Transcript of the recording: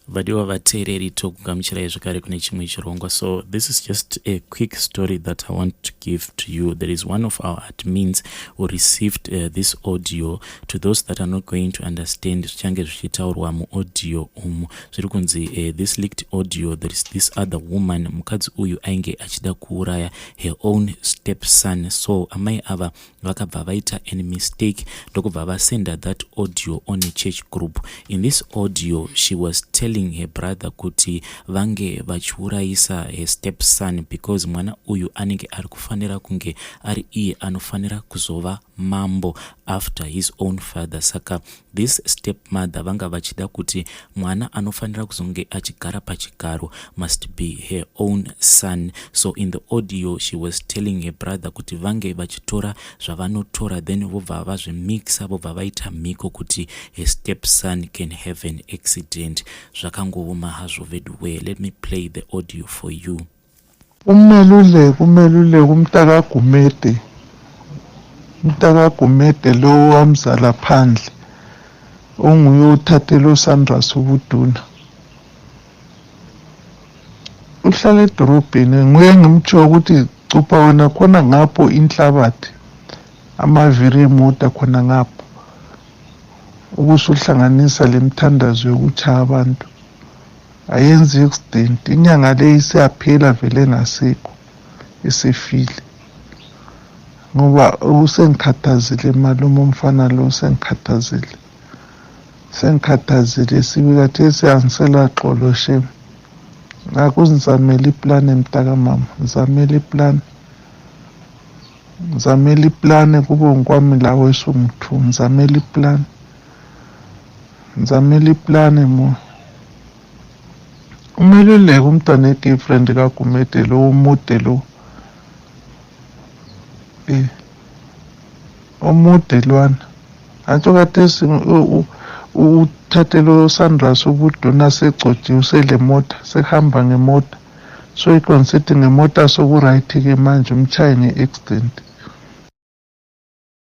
Vadiwa vateereri tokugamuchirai zvakare kune chimwe chirongwa. So this is just a quick story that I want to give to you. There is one of our admins who received this audio. To those that are not going to understand, zvichange zvichitaurwa muaudio umu zviri kunzi this leaked audio, there is this other woman, mukadzi uyu ainge achida kuuraya her own stepson. So amai ava vakabva vaita any mistake ndokubva vasenda that audio on a church group. In this audio she was telling her brother kuti vange vachiurayisa her stepson because mwana uyu anenge ari kufanira kunge ari iye anofanira kuzova mambo after his own father. Saka this stepmother vanga vachida kuti mwana anofanira kuzonge achigara pachigaro must be her own son. So in the audio she was telling her brother kuti vange vachitora zvavanotora then vobva vazvimixa vobva vaita mhiko kuti her stepson can have an accident. Zvakangooma hazvo veduwe. Let me play the audio for you. Umeluleki umntaka-Gumede lo wamzala phandle onguye uthathele uSandra ubuduna. Uhlala edorobheni, nguye ngimtsho ukuthi cupha wena khona ngapho inhlabathi amaviri emota khona ngapho ubusuhlanganisa lemthandazo yokuchaya abantu. Ayenzi accident, inyanga le isiyaphela vele ngasekho isifile ngoba usengikhathazile malume umfana lo sengikhathazile sibika the siyangisela xolo shem. Ngakuzizamela iplan emntaka mama, ngizamela iplan kube ngikwami lawe esungithu, ngizamela iplan mo. Umeluleki umntwana egirlfriend kaGumede lo umude lo omude lwana antsho kade uthathelo Sandra ubuduna segcotshiwe usele mota sehamba ngemota so iconsider ngemota sokuright ke manje umchaye ngeaccident.